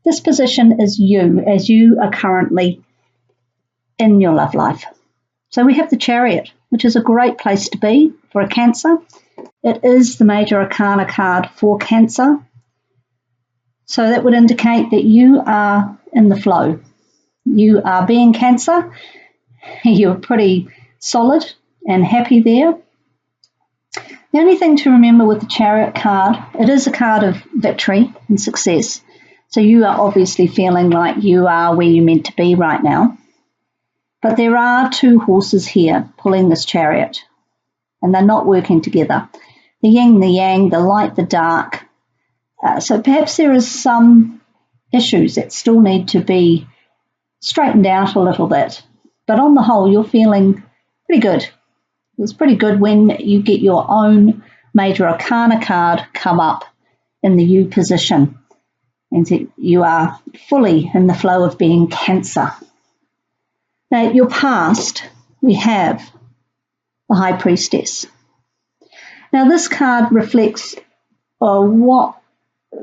this position is you as you are currently in your love life. So we have the Chariot, which is a great place to be for a Cancer. It is the major arcana card for Cancer. So that would indicate that you are in the flow. You are being Cancer. You're pretty solid and happy there. The only thing to remember with the Chariot card, it is a card of victory and success. So you are obviously feeling like you are where you're meant to be right now. But there are two horses here pulling this Chariot, and they're not working together. The yin, the yang, the light, the dark. So perhaps there is some issues that still need to be straightened out a little bit. But on the whole, you're feeling pretty good. It's pretty good when you get your own major arcana card come up in the you position. And you are fully in the flow of being Cancer. Now, your past, we have the High Priestess. Now, this card reflects what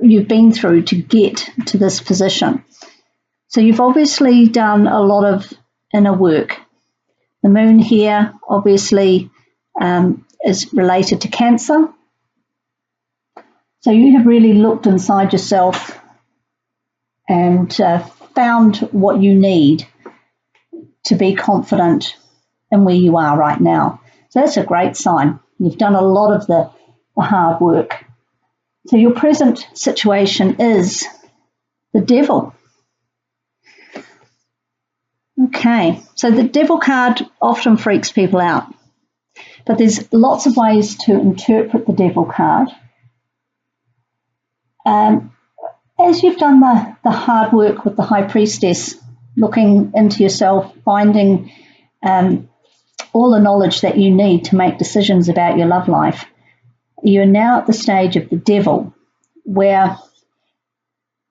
you've been through to get to this position. So you've obviously done a lot of inner work. The moon here obviously is related to Cancer. So you have really looked inside yourself and found what you need to be confident in where you are right now. So that's a great sign. You've done a lot of the hard work. So your present situation is the Devil. Okay, so the Devil card often freaks people out, but there's lots of ways to interpret the Devil card. As you've done the hard work with the High Priestess, looking into yourself, finding all the knowledge that you need to make decisions about your love life, you're now at the stage of the Devil, where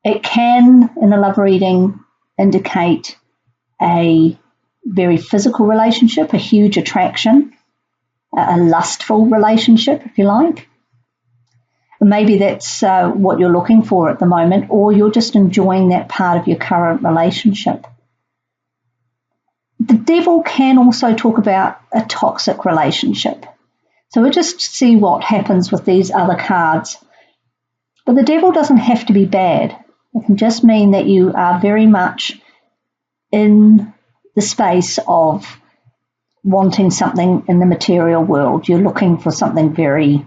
it can, in a love reading, indicate a very physical relationship, a huge attraction, a lustful relationship, if you like. Maybe that's what you're looking for at the moment, or you're just enjoying that part of your current relationship. The Devil can also talk about a toxic relationship. So we'll just see what happens with these other cards. But the Devil doesn't have to be bad. It can just mean that you are very much in the space of wanting something in the material world. You're looking for something very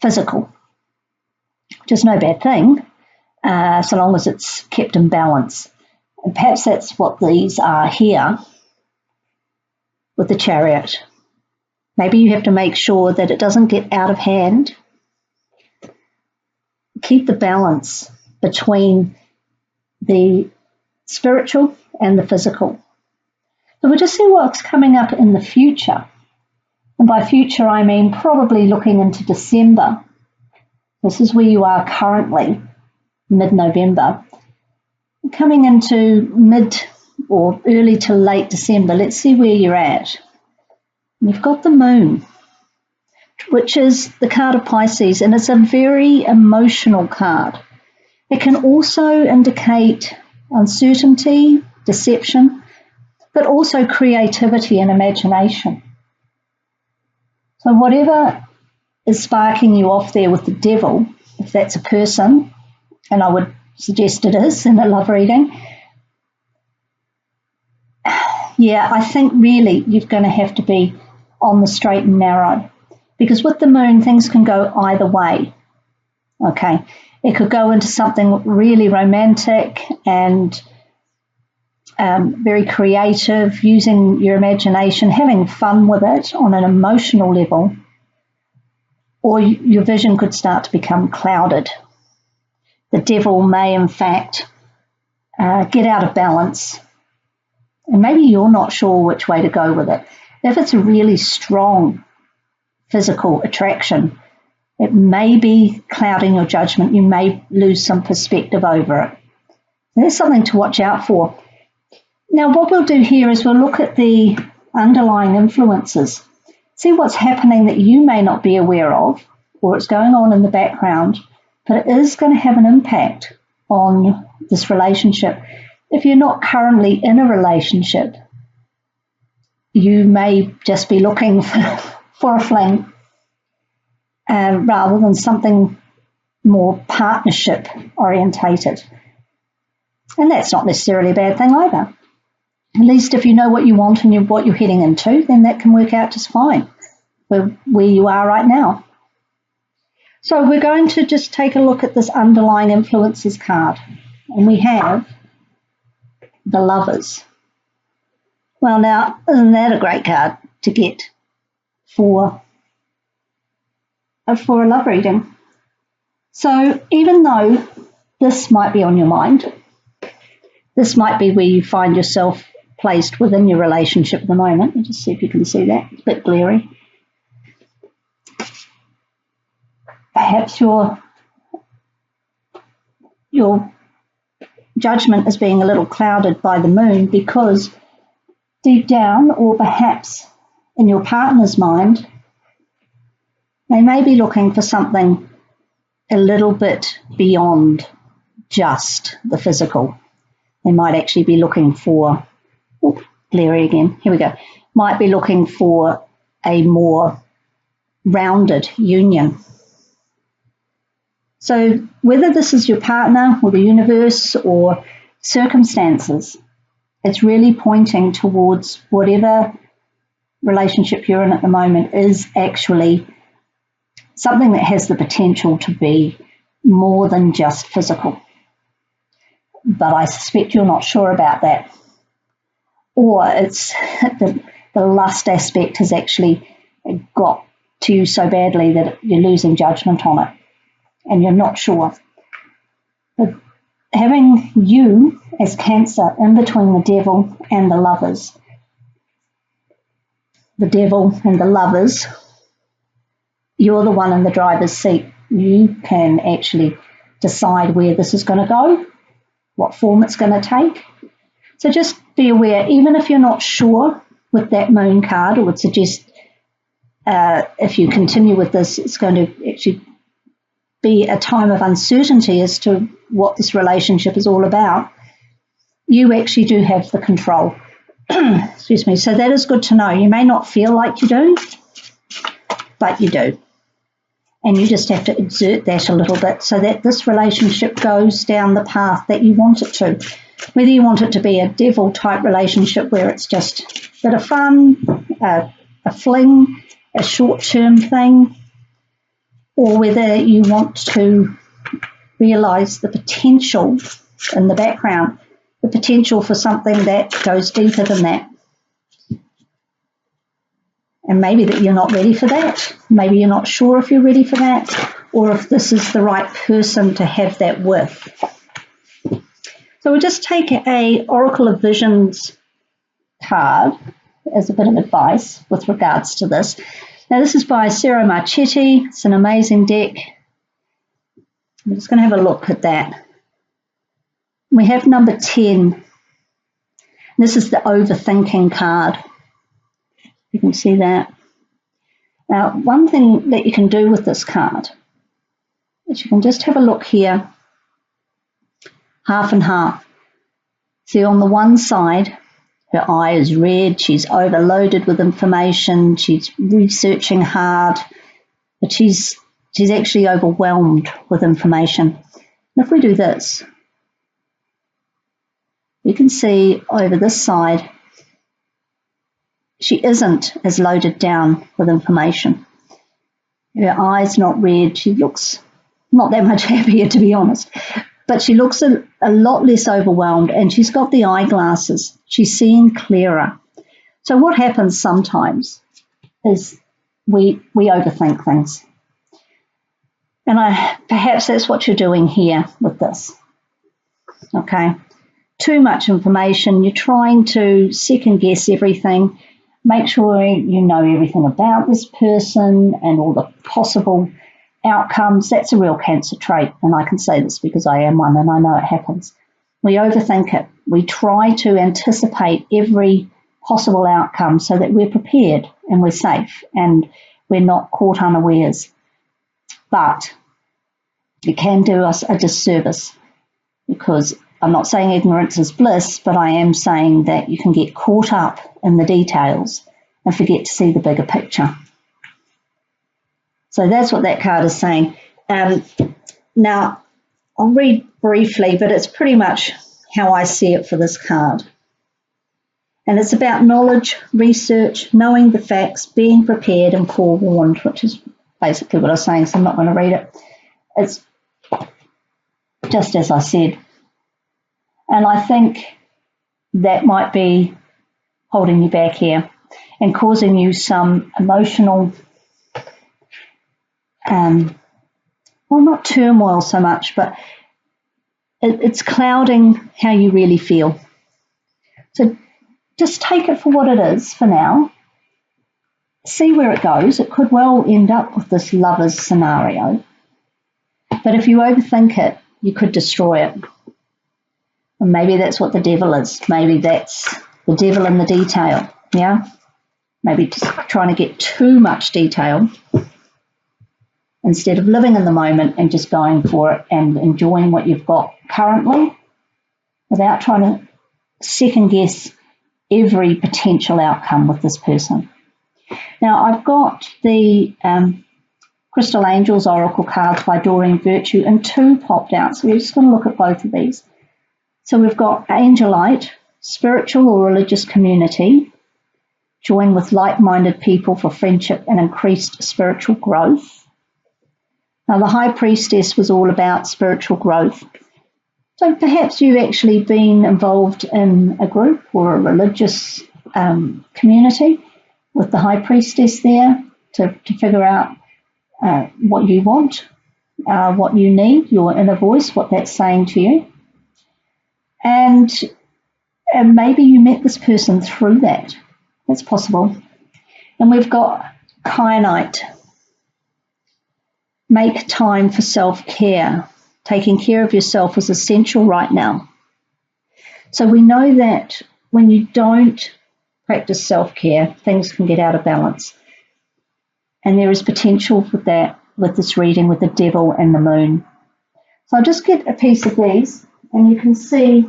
physical, which is no bad thing, so long as it's kept in balance. And perhaps that's what these are here with the Chariot. Maybe you have to make sure that it doesn't get out of hand. Keep the balance between the spiritual and the physical. So we'll just see what's coming up in the future. And by future, I mean probably looking into December. This is where you are currently, mid-November. Coming into mid or early to late December, let's see where you're at. You've got the moon, which is the card of Pisces, and it's a very emotional card. It can also indicate uncertainty, deception, but also creativity and imagination. So whatever is sparking you off there with the Devil, if that's a person, and I would suggest it is in a love reading, yeah, I think really you're going to have to be on the straight and narrow, because with the moon things can go either way. Okay, it could go into something really romantic and very creative, using your imagination, having fun with it on an emotional level, or your vision could start to become clouded. The Devil may in fact get out of balance, and maybe you're not sure which way to go with it. If it's a really strong physical attraction, it may be clouding your judgment. You may lose some perspective over it. There's something to watch out for. Now, what we'll do here is we'll look at the underlying influences, see what's happening that you may not be aware of, or it's going on in the background, but it is going to have an impact on this relationship. If you're not currently in a relationship, you may just be looking for a fling rather than something more partnership orientated. And that's not necessarily a bad thing either. At least if you know what you want and what you're heading into, then that can work out just fine where you are right now. So we're going to just take a look at this underlying influences card. And we have the Lovers. Well, now, isn't that a great card to get for a love reading? So even though this might be on your mind, this might be where you find yourself placed within your relationship at the moment. Let's just see if you can see that. It's a bit glary. Perhaps your judgment is being a little clouded by the moon because deep down, or perhaps in your partner's mind, they may be looking for something a little bit beyond just the physical. They might actually be looking for, glary again, here we go, might be looking for a more rounded union. So whether this is your partner or the universe or circumstances, it's really pointing towards whatever relationship you're in at the moment is actually something that has the potential to be more than just physical. But I suspect you're not sure about that. Or it's the lust aspect has actually got to you so badly that you're losing judgment on it and you're not sure. But having you as Cancer in between the Devil and the Lovers, the Devil and the Lovers, you're the one in the driver's seat. You can actually decide where this is going to go, what form it's going to take. So just be aware, even if you're not sure with that moon card, I would suggest if you continue with this, it's going to actually be a time of uncertainty as to what this relationship is all about. You actually do have the control. Excuse me. So that is good to know. You may not feel like you do, but you do. And you just have to exert that a little bit so that this relationship goes down the path that you want it to. Whether you want it to be a devil type relationship where it's just a bit of fun, a fling, a short-term thing, or whether you want to realise the potential in the background, the potential for something that goes deeper than that. And maybe that you're not ready for that. Maybe you're not sure if you're ready for that or if this is the right person to have that with. So we'll just take a Oracle of Visions card as a bit of advice with regards to this. Now this is by Sarah Marchetti. It's an amazing deck. I'm just going to have a look at that. We have number 10. This is the overthinking card. You can see that. Now, one thing that you can do with this card is you can just have a look here, half and half. See, on the one side, her eye is red, she's overloaded with information, she's researching hard, but she's actually overwhelmed with information. And if we do this, you can see over this side, she isn't as loaded down with information. Her eye's not red. She looks not that much happier, to be honest. But she looks a lot less overwhelmed, and she's got the eyeglasses. She's seeing clearer. So what happens sometimes is we overthink things. And perhaps that's what you're doing here with this. Okay? Too much information. You're trying to second guess everything. Make sure you know everything about this person and all the possible outcomes. That's a real Cancer trait, and I can say this because I am one and I know it happens. We overthink it. We try to anticipate every possible outcome so that we're prepared and we're safe and we're not caught unawares. But it can do us a disservice because I'm not saying ignorance is bliss, but I am saying that you can get caught up in the details and forget to see the bigger picture. So that's what that card is saying. Now, I'll read briefly, but it's pretty much how I see it for this card. And it's about knowledge, research, knowing the facts, being prepared and forewarned, which is basically what I was saying, so I'm not going to read it. It's just as I said. And I think that might be holding you back here and causing you some emotional, well, not turmoil so much, but it's clouding how you really feel. So just take it for what it is for now. See where it goes. It could well end up with this lovers scenario. But if you overthink it, you could destroy it. And maybe that's what the devil is. Maybe that's the devil in the detail. Yeah? Maybe just trying to get too much detail instead of living in the moment and just going for it and enjoying what you've got currently without trying to second guess every potential outcome with this person. Now, I've got the Crystal Angels Oracle cards by Doreen Virtue, and two popped out, so we're just going to look at both of these. So we've got Angelite, spiritual or religious community, join with like-minded people for friendship and increased spiritual growth. Now, the High Priestess was all about spiritual growth. So perhaps you've actually been involved in a group or a religious community with the High Priestess there to figure out what you want, what you need, your inner voice, what that's saying to you. And maybe you met this person through that. That's possible. And we've got Kyanite. Make time for self-care. Taking care of yourself is essential right now. So we know that when you don't practice self-care, things can get out of balance. And there is potential for that with this reading with the devil and the moon. So I'll just get a piece of these and you can see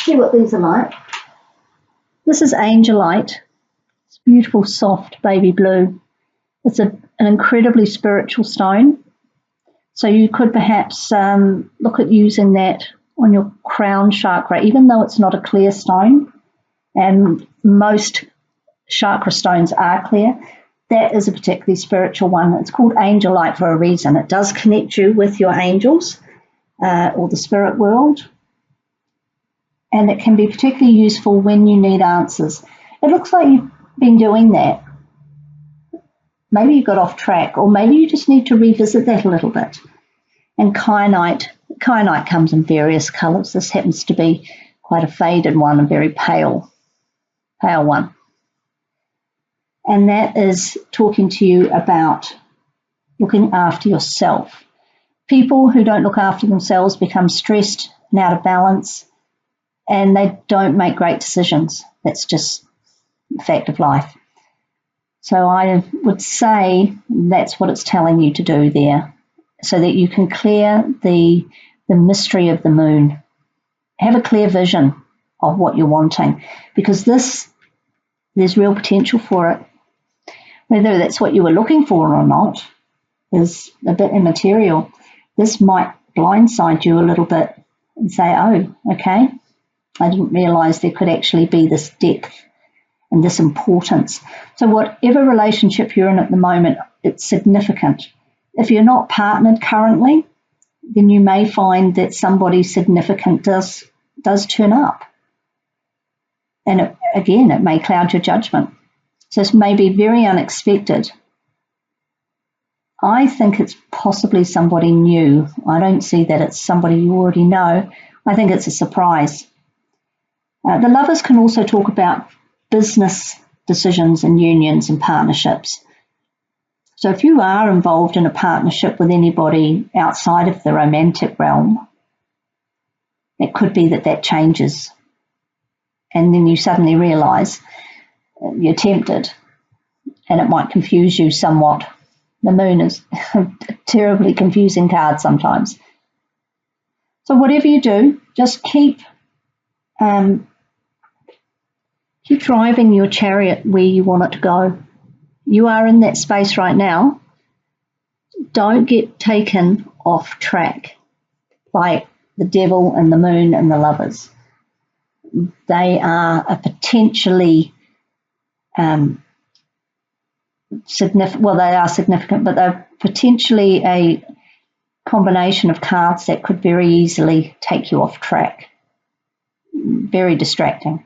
what these are like. This is Angelite. It's beautiful, soft baby blue. It's an incredibly spiritual stone. So you could perhaps look at using that on your crown chakra, even though it's not a clear stone, and most chakra stones are clear. That is a particularly spiritual one. It's called Angelite for a reason. It does connect you with your angels or the spirit world. And it can be particularly useful when you need answers. It looks like you've been doing that. Maybe you got off track, or maybe you just need to revisit that a little bit. And Kyanite comes in various colours. This happens to be quite a faded one, a very pale one. And that is talking to you about looking after yourself. People who don't look after themselves become stressed and out of balance, and they don't make great decisions. That's just the fact of life. So I would say that's what it's telling you to do there, so that you can clear the mystery of the moon. Have a clear vision of what you're wanting, because there's real potential for it. Whether that's what you were looking for or not is a bit immaterial. This might blindside you a little bit and say, oh, okay, I didn't realise there could actually be this depth and this importance. So whatever relationship you're in at the moment, it's significant. If you're not partnered currently, then you may find that somebody significant does turn up. And it may cloud your judgment. So this may be very unexpected. I think it's possibly somebody new. I don't see that it's somebody you already know. I think it's a surprise. The lovers can also talk about business decisions and unions and partnerships. So if you are involved in a partnership with anybody outside of the romantic realm, it could be that changes. And then you suddenly realise you're tempted, and it might confuse you somewhat. The Moon is a terribly confusing card sometimes. So whatever you do, just keep driving your chariot where you want it to go. You are in that space right now. Don't get taken off track by the devil and the moon and the lovers. They are a potentially significant, well, they are significant, but they're potentially a combination of cards that could very easily take you off track. Very distracting.